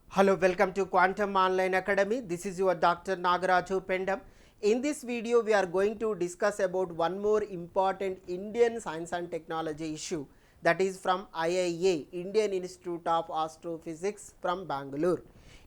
Hello, welcome to Quantum Online Academy. This is your Dr. Nagaraju Pendam. In this video, we are going to discuss about one more important Indian science and technology issue, that is from IIA, Indian Institute of Astrophysics from Bangalore.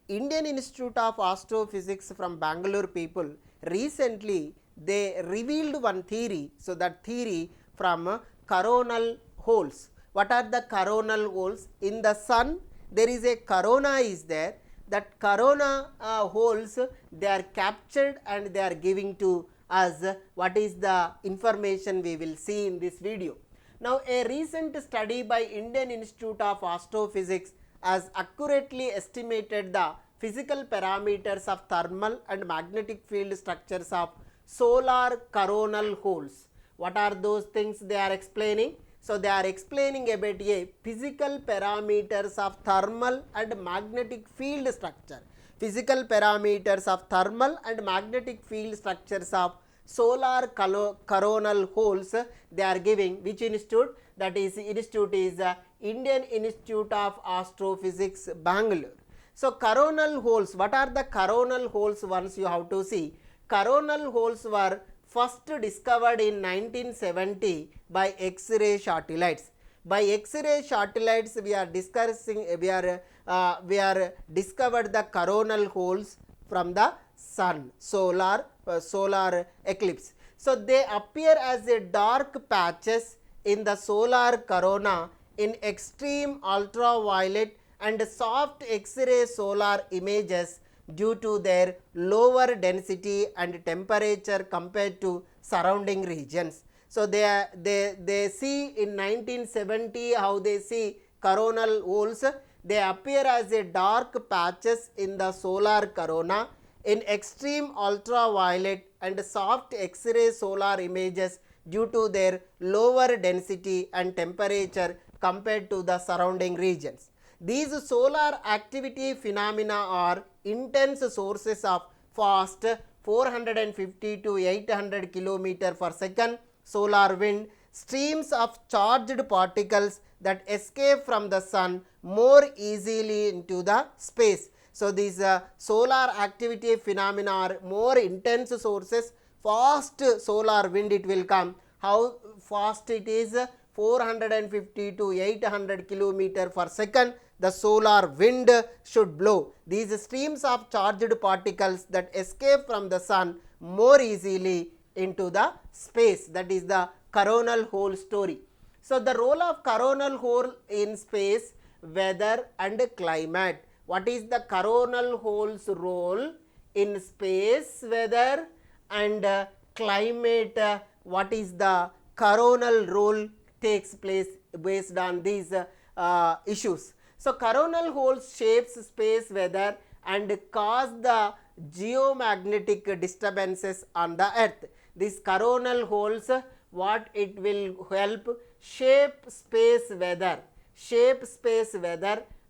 Indian Institute of Astrophysics from Bangalore people recently they revealed one theory. So that theory from coronal holes. What are the coronal holes? In the sun there is a corona is there, that corona holes they are captured and they are giving to us what is the information we will see in this video. Now a recent study by Indian Institute of Astrophysics has accurately estimated the physical parameters of thermal and magnetic field structures of solar coronal holes. What are those things they are explaining? So they are explaining about a physical parameters of thermal and magnetic field structure. Physical parameters of thermal and magnetic field structures of solar coronal holes they are giving. Which institute? That is institute is Indian Institute of Astrophysics, Bangalore. So coronal holes, what are the coronal holes? Once you have to see, coronal holes were first discovered in 1970 by X-ray satellites. By X-ray satellites, we are discussing, we are discovered the coronal holes from the sun, solar eclipse. So they appear as a dark patches in the solar corona in extreme ultraviolet and soft X-ray solar images due to their lower density and temperature compared to surrounding regions. So they see in 1970 how they see coronal holes. They appear as a dark patches in the solar corona in extreme ultraviolet and soft X-ray solar images due to their lower density and temperature compared to the surrounding regions. These solar activity phenomena are intense sources of fast 450 to 800 km per second solar wind, streams of charged particles that escape from the sun more easily into the space. So these solar activity phenomena are more intense sources, fast solar wind it will come. How fast it is? 450 to 800 km per second the solar wind should blow. These streams of charged particles that escape from the sun more easily into the space. That is the coronal hole story. So the role of coronal hole in space, weather and climate. What is the coronal hole's role in space, weather and climate? What is the coronal role takes place based on these issues? So coronal holes shapes space weather and cause the geomagnetic disturbances on the earth. These coronal holes, what it will help? Shape space weather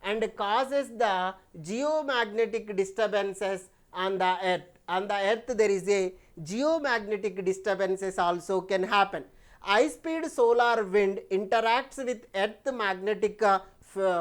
and causes the geomagnetic disturbances on the earth. On the earth there is a geomagnetic disturbances also can happen. High speed solar wind interacts with earth magnetic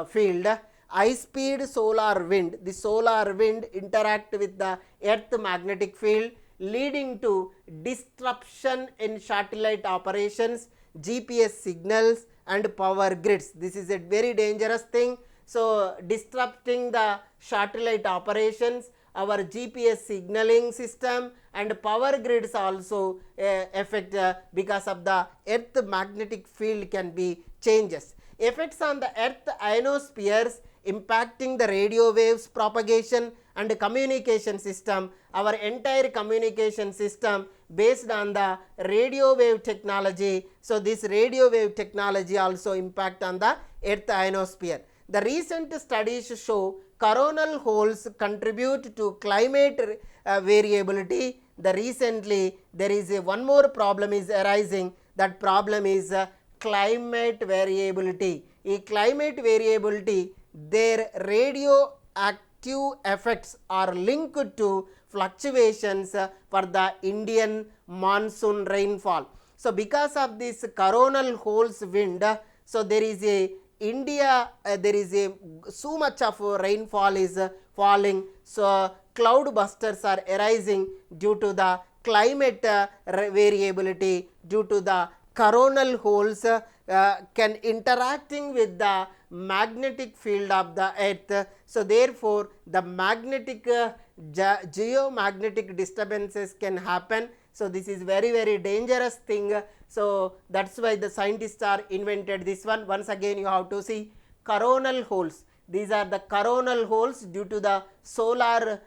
field. High speed solar wind, the solar wind interact with the earth magnetic field, leading to disruption in satellite operations, GPS signals and power grids. This is a very dangerous thing. So disrupting the satellite operations, our GPS signaling system and power grids also affect because of the earth magnetic field can be changes. Effects on the earth ionospheres impacting the radio waves propagation and communication system. Our entire communication system based on the radio wave technology. So this radio wave technology also impact on the earth ionosphere. The recent studies show coronal holes contribute to climate variability. The recently there is a one more problem is arising. That problem is climate variability. In climate variability, their radioactive effects are linked to fluctuations for the Indian monsoon rainfall. So because of this coronal holes wind, so there is a India there is a so much of rainfall is falling, so cloud busters are arising due to the climate variability, due to the coronal holes can interacting with the magnetic field of the earth. So therefore the magnetic geomagnetic disturbances can happen. So this is very dangerous thing. So that's why the scientists are invented this one. Once again you have to see coronal holes. These are the coronal holes due to the solar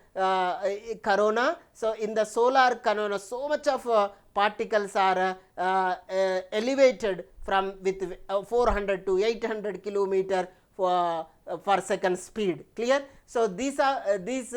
corona. So in the solar corona, so much of particles are elevated from with 400 to 800 kilometer per second speed. Clear? So these are these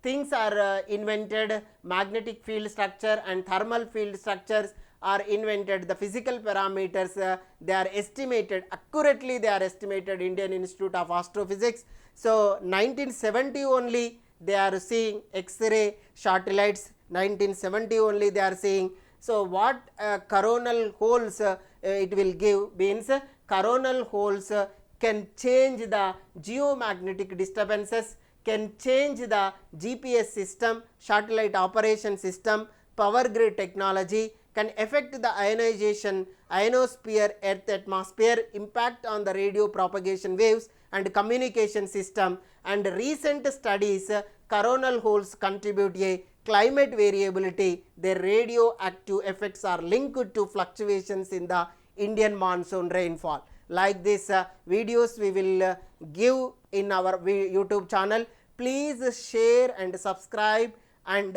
things are invented. Magnetic field structure and thermal field structures are invented. The physical parameters they are estimated accurately, they are estimated Indian Institute of Astrophysics. So 1970 only they are seeing X-ray satellites, 1970 only they are seeing. So what coronal holes it will give means coronal holes can change the geomagnetic disturbances, can change the GPS system, satellite operation system, power grid technology, can affect the ionization, ionosphere, earth atmosphere, impact on the radio propagation waves and communication system. And recent studies coronal holes contribute a climate variability. Their radioactive effects are linked to fluctuations in the Indian monsoon rainfall. Like this videos we will give in our YouTube channel. Please share and subscribe and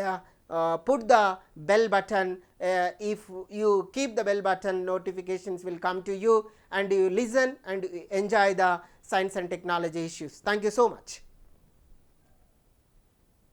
put the bell button. If you keep the bell button, notifications will come to you and you listen and enjoy the science and technology issues. Thank you so much.